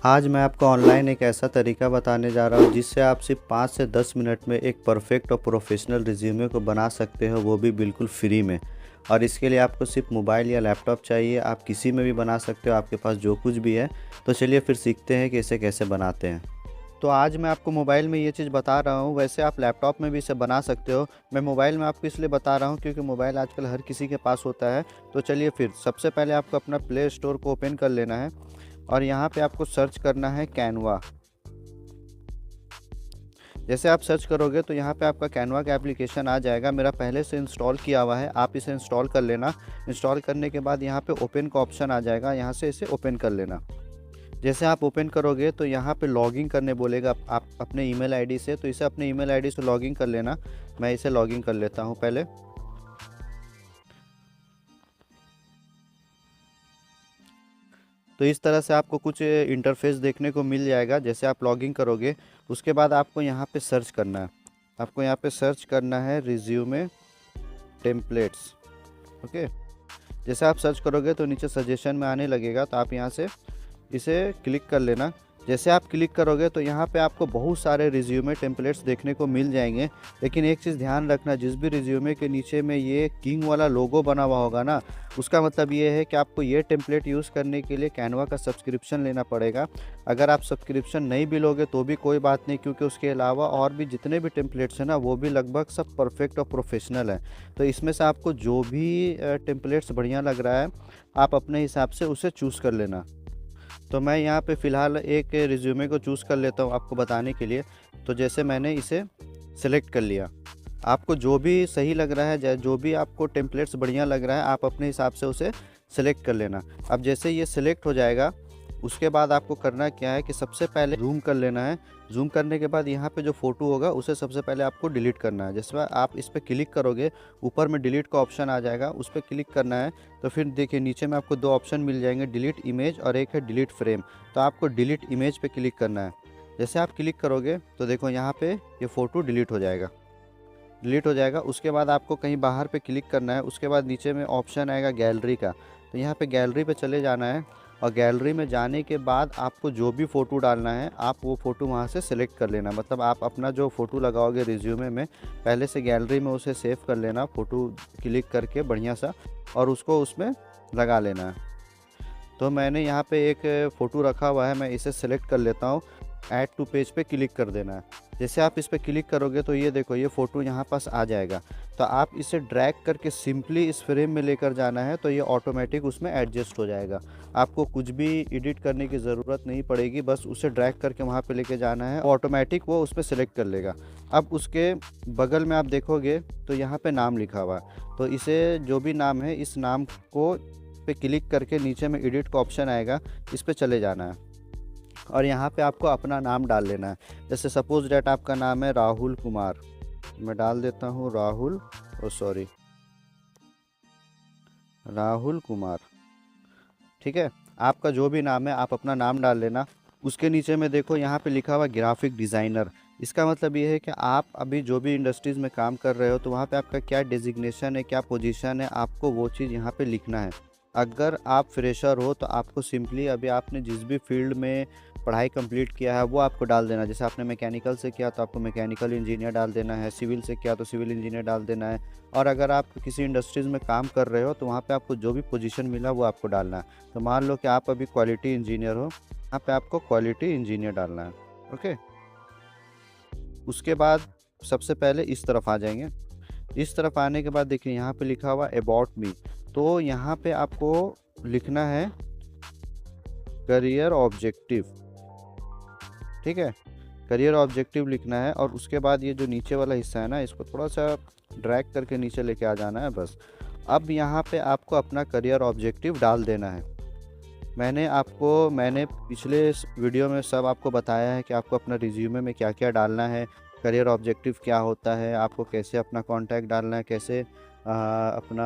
आज मैं आपको ऑनलाइन एक ऐसा तरीका बताने जा रहा हूँ जिससे आप सिर्फ 5 से 10 मिनट में एक परफेक्ट और प्रोफेशनल रिज्यूमे को बना सकते हो, वो भी बिल्कुल फ्री में। और इसके लिए आपको सिर्फ मोबाइल या लैपटॉप चाहिए, आप किसी में भी बना सकते हो, आपके पास जो कुछ भी है। तो चलिए फिर सीखते हैं कि इसे कैसे बनाते हैं। तो आज मैं आपको मोबाइल में ये चीज़ बता रहा हूँ, वैसे आप लैपटॉप में भी इसे बना सकते हो। मैं मोबाइल में आपको इसलिए बता रहा हूँ क्योंकि मोबाइल आजकल हर किसी के पास होता है। तो चलिए फिर सबसे पहले आपको अपना प्ले स्टोर को ओपन कर लेना है और यहाँ पे आपको सर्च करना है कैनवा। जैसे आप सर्च करोगे तो यहाँ पे आपका कैनवा का एप्लीकेशन आ जाएगा। मेरा पहले से इंस्टॉल किया हुआ है, आप इसे इंस्टॉल कर लेना। इंस्टॉल करने के बाद यहाँ पे ओपन का ऑप्शन आ जाएगा, यहाँ से इसे ओपन कर लेना। जैसे आप ओपन करोगे तो यहाँ पे लॉगिन करने बोलेगा आप अपने ईमेल आईडी से, तो इसे अपने ईमेल आईडी से लॉगिन कर लेना। मैं इसे लॉगिन कर लेता हूँ पहले। तो इस तरह से आपको कुछ इंटरफेस देखने को मिल जाएगा। जैसे आप लॉगिन करोगे उसके बाद आपको यहाँ पे सर्च करना है, आपको यहाँ पे सर्च करना है रिज्यूमे टेम्पलेट्स। ओके, जैसे आप सर्च करोगे तो नीचे सजेशन में आने लगेगा, तो आप यहाँ से इसे क्लिक कर लेना। जैसे आप क्लिक करोगे तो यहाँ पे आपको बहुत सारे रिज्यूमे टेम्पलेट्स देखने को मिल जाएंगे। लेकिन एक चीज़ ध्यान रखना, जिस भी रिज्यूमे के नीचे में ये किंग वाला लोगो बना हुआ होगा ना, उसका मतलब ये है कि आपको ये टेम्पलेट यूज़ करने के लिए कैनवा का सब्सक्रिप्शन लेना पड़ेगा। अगर आप सब्सक्रिप्शन नहीं भी लोगे तो भी कोई बात नहीं, क्योंकि उसके अलावा और भी जितने भी टेम्पलेट्स हैं ना, वो भी लगभग सब परफेक्ट और प्रोफेशनल हैं। तो इसमें से आपको जो भी टेम्पलेट्स बढ़िया लग रहा है, आप अपने हिसाब से उसे चूज़ कर लेना। तो मैं यहाँ पे फ़िलहाल एक रिज्यूमे को चूज़ कर लेता हूँ आपको बताने के लिए। तो जैसे मैंने इसे सेलेक्ट कर लिया, आपको जो भी सही लग रहा है, जो भी आपको टेम्पलेट्स बढ़िया लग रहा है, आप अपने हिसाब से उसे सेलेक्ट कर लेना। अब जैसे ये सिलेक्ट हो जाएगा उसके बाद आपको करना क्या है कि सबसे पहले जूम कर लेना है। जूम करने के बाद यहाँ पे जो फ़ोटो होगा उसे सबसे पहले आपको डिलीट करना है। जैसे आप इस पर क्लिक करोगे ऊपर में डिलीट का ऑप्शन आ जाएगा, उस पर क्लिक करना है। तो फिर देखिए नीचे में आपको दो ऑप्शन मिल जाएंगे, डिलीट इमेज और एक है डिलीट फ्रेम। तो आपको डिलीट इमेज पे क्लिक करना है। जैसे आप क्लिक करोगे तो देखो यहाँ पे ये फ़ोटो डिलीट हो जाएगा, डिलीट हो जाएगा। उसके बाद आपको कहीं बाहर पे क्लिक करना है। उसके बाद नीचे में ऑप्शन आएगा गैलरी का, तो यहाँ पे गैलरी पे चले जाना है। और गैलरी में जाने के बाद आपको जो भी फ़ोटो डालना है, आप वो फ़ोटो वहाँ से सिलेक्ट कर लेना। मतलब आप अपना जो फ़ोटो लगाओगे रिज्यूमे में, पहले से गैलरी में उसे सेव कर लेना, फ़ोटो क्लिक करके बढ़िया सा, और उसको उसमें लगा लेना है। तो मैंने यहाँ पे एक फ़ोटो रखा हुआ है, मैं इसे सेलेक्ट कर लेता हूँ। ऐड टू पेज पे क्लिक कर देना है। जैसे आप इस पर क्लिक करोगे तो ये देखो ये फ़ोटो यहाँ पास आ जाएगा। तो आप इसे ड्रैग करके सिंपली इस फ्रेम में लेकर जाना है, तो ये ऑटोमेटिक उसमें एडजस्ट हो जाएगा। आपको कुछ भी एडिट करने की ज़रूरत नहीं पड़ेगी, बस उसे ड्रैग करके वहाँ पे लेके जाना है, ऑटोमेटिक वो उस पर सेलेक्ट कर लेगा। अब उसके बगल में आप देखोगे तो यहाँ पे नाम लिखा हुआ है, तो इसे जो भी नाम है इस नाम को पे क्लिक करके नीचे में एडिट का ऑप्शन आएगा, इस पे चले जाना है और यहाँ पे आपको अपना नाम डाल लेना है। जैसे सपोज डेट आपका नाम है राहुल कुमार, मैं डाल देता हूँ राहुल कुमार। ठीक है, आपका जो भी नाम है आप अपना नाम डाल लेना। उसके नीचे में देखो यहाँ पे लिखा हुआ ग्राफिक डिज़ाइनर। इसका मतलब ये है कि आप अभी जो भी इंडस्ट्रीज़ में काम कर रहे हो तो वहाँ पे आपका क्या डेजिग्नेशन है, क्या पोजीशन है, आपको वो चीज़ यहाँ पे लिखना है। अगर आप फ्रेशर हो तो आपको सिंपली अभी आपने जिस भी फील्ड में पढ़ाई कंप्लीट किया है वो आपको डाल देना। जैसे आपने मैकेनिकल से किया तो आपको मैकेनिकल इंजीनियर डाल देना है, सिविल से किया तो सिविल इंजीनियर डाल देना है। और अगर आप किसी इंडस्ट्रीज़ में काम कर रहे हो तो वहाँ पे आपको जो भी पोजीशन मिला वो आपको डालना है। तो मान लो कि आप अभी क्वालिटी इंजीनियर हो, यहाँ पे आपको क्वालिटी इंजीनियर डालना है। ओके, उसके बाद सबसे पहले इस तरफ आ जाएंगे। इस तरफ आने के बाद देखिए यहाँ पे लिखा हुआ अबाउट मी, तो यहाँ पे आपको लिखना है करियर ऑब्जेक्टिव। ठीक है, करियर ऑब्जेक्टिव लिखना है। और उसके बाद ये जो नीचे वाला हिस्सा है ना, इसको थोड़ा सा ड्रैग करके नीचे लेके आ जाना है बस। अब यहाँ पे आपको अपना करियर ऑब्जेक्टिव डाल देना है। मैंने पिछले वीडियो में सब आपको बताया है कि आपको अपना रिज्यूमे में क्या क्या डालना है, करियर ऑब्जेक्टिव क्या होता है, आपको कैसे अपना कॉन्टैक्ट डालना है, कैसे अपना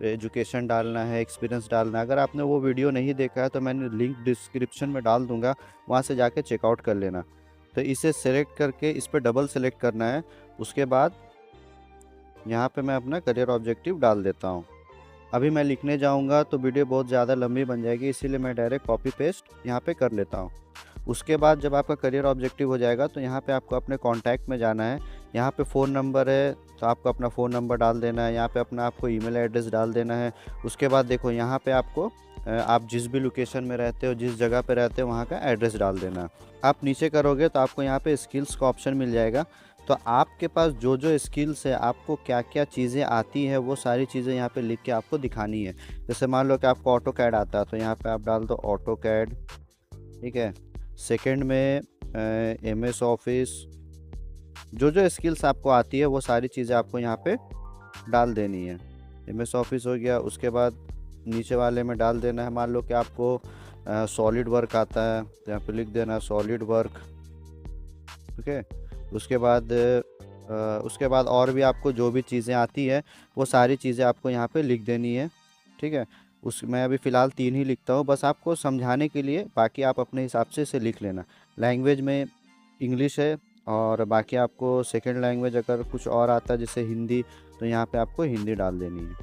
एजुकेशन डालना है, एक्सपीरियंस डालना है। अगर आपने वो वीडियो नहीं देखा है तो मैंने लिंक डिस्क्रिप्शन में डाल दूंगा, वहाँ से जाके चेकआउट कर लेना। तो इसे सेलेक्ट करके इस पर डबल सेलेक्ट करना है। उसके बाद यहाँ पे मैं अपना करियर ऑब्जेक्टिव डाल देता हूँ। अभी मैं लिखने जाऊँगा तो वीडियो बहुत ज़्यादा लंबी बन जाएगी, इसीलिए मैं डायरेक्ट कॉपी पेस्ट यहाँ पे कर लेता हूँ। उसके बाद जब आपका करियर ऑब्जेक्टिव हो जाएगा तो यहाँ पे आपको अपने कॉन्टैक्ट में जाना है। यहाँ पे फ़ोन नंबर है तो आपको अपना फ़ोन नंबर डाल देना है, यहाँ पे अपना आपको ईमेल एड्रेस डाल देना है। उसके बाद देखो यहाँ पे आपको आप जिस भी लोकेशन में रहते हो, जिस जगह पे रहते हो, वहाँ का एड्रेस डाल देना है। आप नीचे करोगे तो आपको यहाँ पे स्किल्स का ऑप्शन मिल जाएगा। तो आपके पास जो जो स्किल्स है, आपको क्या क्या चीज़ें आती है, वो सारी चीज़ें यहाँ पे लिख के आपको दिखानी है। जैसे मान लो कि आपको ऑटो कैड आता है तो यहाँ पे आप डाल दो ऑटो कैड, ठीक है। सेकंड में MS ऑफिस, जो जो स्किल्स आपको आती है वो सारी चीज़ें आपको यहाँ पे डाल देनी है। MS ऑफिस हो गया। उसके बाद नीचे वाले में डाल देना है, मान लो कि आपको सॉलिड वर्क आता है तो यहाँ पे लिख देना सॉलिड वर्क, ठीक है। उसके बाद और भी आपको जो भी चीज़ें आती है वो सारी चीज़ें आपको यहाँ पे लिख देनी है, ठीक है। मैं अभी फ़िलहाल 3 ही लिखता हूँ बस आपको समझाने के लिए, बाकी आप अपने हिसाब से इसे लिख लेना। लैंग्वेज में इंग्लिश है, और बाकी आपको सेकंड लैंग्वेज अगर कुछ और आता है जैसे हिंदी, तो यहाँ पे आपको हिंदी डाल देनी है,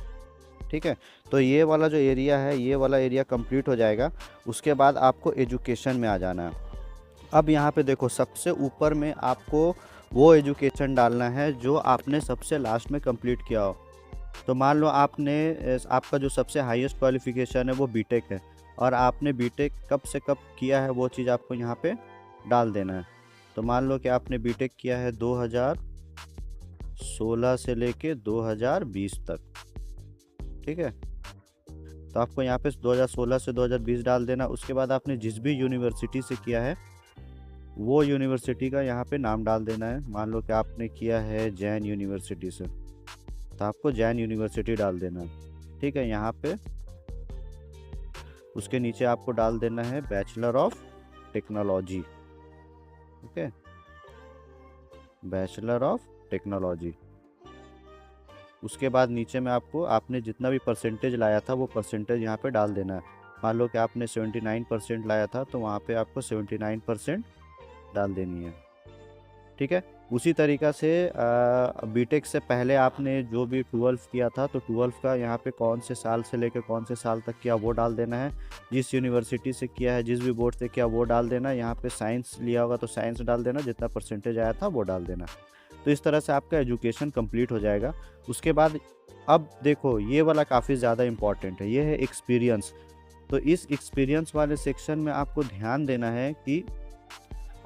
ठीक है। तो ये वाला जो एरिया है, ये वाला एरिया कंप्लीट हो जाएगा। उसके बाद आपको एजुकेशन में आ जाना है। अब यहाँ पे देखो सबसे ऊपर में आपको वो एजुकेशन डालना है जो आपने सबसे लास्ट में कंप्लीट किया हो। तो मान लो आपका जो सबसे हाईएस्ट क्वालिफिकेशन है वो बीटेक है, और आपने बीटेक कब से कब किया है वो चीज़ आपको यहाँ पे डाल देना है। तो मान लो कि आपने बीटेक किया है 2016 से लेके 2020 तक, ठीक है। तो आपको यहाँ पे 2016 से 2020 डाल देना। उसके बाद आपने जिस भी यूनिवर्सिटी से किया है वो यूनिवर्सिटी का यहाँ पे नाम डाल देना है। मान लो कि आपने किया है जैन यूनिवर्सिटी से, तो आपको जैन यूनिवर्सिटी डाल देना है, ठीक है। यहाँ पे उसके नीचे आपको डाल देना है bachelor of technology, okay, bachelor of technology. उसके बाद नीचे में आपने जितना भी परसेंटेज लाया था वो परसेंटेज यहाँ पे डाल देना है। मान लो कि आपने 79% लाया था तो वहाँ पे आपको 79% डाल देनी है, ठीक है। उसी तरीक़ा से बीटेक से पहले आपने जो भी 12 किया था तो 12 का यहाँ पे कौन से साल से लेकर कौन से साल तक किया वो डाल देना है। जिस यूनिवर्सिटी से किया है, जिस भी बोर्ड से किया वो डाल देना। यहाँ पे साइंस लिया होगा तो साइंस डाल देना, जितना परसेंटेज आया था वो डाल देना। तो इस तरह से आपका एजुकेशन कंप्लीट हो जाएगा। उसके बाद अब देखो ये वाला काफ़ी ज़्यादा इम्पॉर्टेंट है, ये है एक्सपीरियंस। तो इस एक्सपीरियंस वाले सेक्शन में आपको ध्यान देना है कि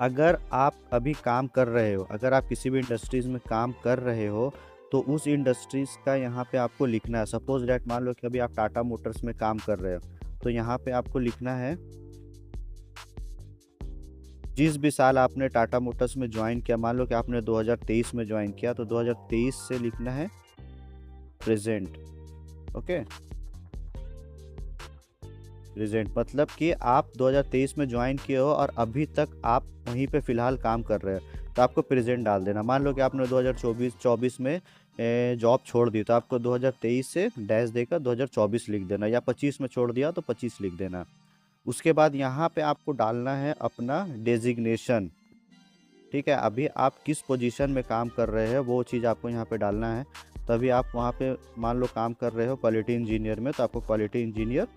अगर आप अभी काम कर रहे हो, अगर आप किसी भी इंडस्ट्रीज़ में काम कर रहे हो तो उस इंडस्ट्रीज़ का यहाँ पे आपको लिखना है। सपोज डैट मान लो कि अभी आप टाटा मोटर्स में काम कर रहे हो तो यहाँ पे आपको लिखना है जिस भी साल आपने टाटा मोटर्स में ज्वाइन किया। मान लो कि आपने 2023 में ज्वाइन किया तो 2023 से लिखना है प्रेजेंट, ओके। प्रेजेंट मतलब कि आप 2023 में ज्वाइन किए हो और अभी तक आप वहीं पे फ़िलहाल काम कर रहे हो तो आपको प्रेजेंट डाल देना। मान लो कि आपने 2024 में जॉब छोड़ दी तो आपको 2023 से डैश देकर 2024 लिख देना, या 25 में छोड़ दिया तो 25 लिख देना। उसके बाद यहाँ पे आपको डालना है अपना डेजिग्नेशन, ठीक है। अभी आप किस पोजीशन में काम कर रहे हैं वो चीज़ आपको यहाँ पे डालना है। तभी आप वहाँ पे मान लो काम कर रहे हो क्वालिटी इंजीनियर में तो आपको क्वालिटी इंजीनियर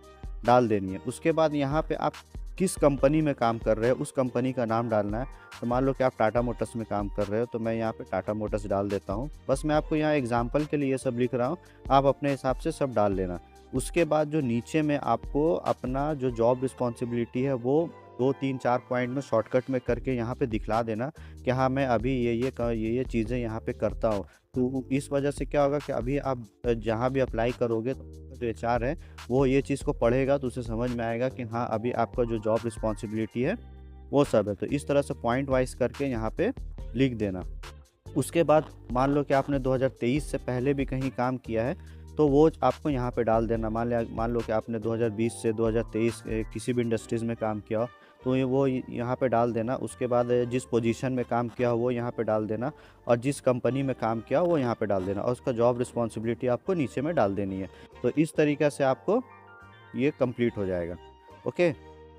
डाल देनी है। उसके बाद यहाँ पे आप किस कंपनी में काम कर रहे हो उस कंपनी का नाम डालना है। तो मान लो कि आप टाटा मोटर्स में काम कर रहे हो तो मैं यहाँ पे टाटा मोटर्स डाल देता हूँ। बस मैं आपको यहाँ एग्जांपल के लिए सब लिख रहा हूँ, आप अपने हिसाब से सब डाल लेना। उसके बाद जो नीचे में आपको अपना जो जॉब रिस्पॉन्सिबिलिटी है वो 2-3-4 पॉइंट में शॉर्टकट में करके यहाँ पे दिखला देना कि हाँ मैं अभी ये चीज़ें यहाँ पे करता हूँ। तो इस वजह से क्या होगा कि अभी आप जहाँ भी अप्लाई करोगे तो जो HR है वो ये चीज़ को पढ़ेगा तो उसे समझ में आएगा कि हाँ अभी आपका जो जॉब रिस्पॉन्सिबिलिटी है वो सब है। तो इस तरह से पॉइंट वाइज करके यहाँ पे लिख देना। उसके बाद मान लो कि आपने 2023 से पहले भी कहीं काम किया है तो वो आपको यहाँ पे डाल देना। मान लो कि आपने 2020 से 2023 किसी भी इंडस्ट्रीज़ में काम किया तो वो यहाँ पे डाल देना। उसके बाद जिस पोजीशन में काम किया हो वो यहाँ पे डाल देना, और जिस कंपनी में काम किया वो यहाँ पे डाल देना, और उसका जॉब रिस्पॉन्सिबिलिटी आपको नीचे में डाल देनी है। तो इस तरीक़े से आपको ये कंप्लीट हो जाएगा, ओके।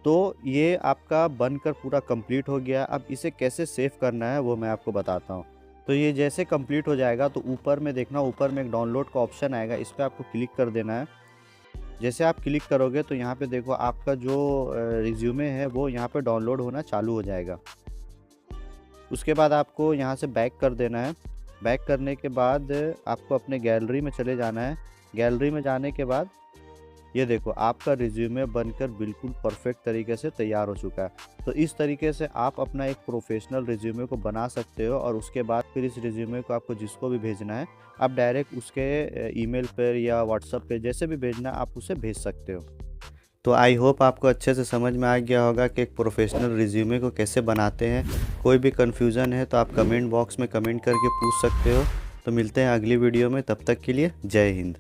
तो ये आपका बनकर पूरा कंप्लीट हो गया। अब इसे कैसे सेव करना है वो मैं आपको बताता हूँ। तो ये जैसे कंप्लीट हो जाएगा तो ऊपर में देखना, ऊपर में एक डाउनलोड का ऑप्शन आएगा, इस पर आपको क्लिक कर देना है। जैसे आप क्लिक करोगे तो यहाँ पे देखो आपका जो रिज्यूमे है वो यहाँ पे डाउनलोड होना चालू हो जाएगा। उसके बाद आपको यहाँ से बैक कर देना है। बैक करने के बाद आपको अपने गैलरी में चले जाना है। गैलरी में जाने के बाद ये देखो आपका रिज्यूमे बनकर बिल्कुल परफेक्ट तरीके से तैयार हो चुका है। तो इस तरीके से आप अपना एक प्रोफेशनल रिज्यूमे को बना सकते हो और उसके बाद फिर इस रिज्यूमे को आपको जिसको भी भेजना है आप डायरेक्ट उसके ईमेल पर या व्हाट्सएप पे जैसे भी भेजना आप उसे भेज सकते हो। तो आई होप आपको अच्छे से समझ में आ गया होगा कि एक प्रोफेशनल रिज्यूमे को कैसे बनाते हैं। कोई भी कन्फ्यूज़न है तो आप कमेंट बॉक्स में कमेंट करके पूछ सकते हो। तो मिलते हैं अगली वीडियो में, तब तक के लिए जय हिंद।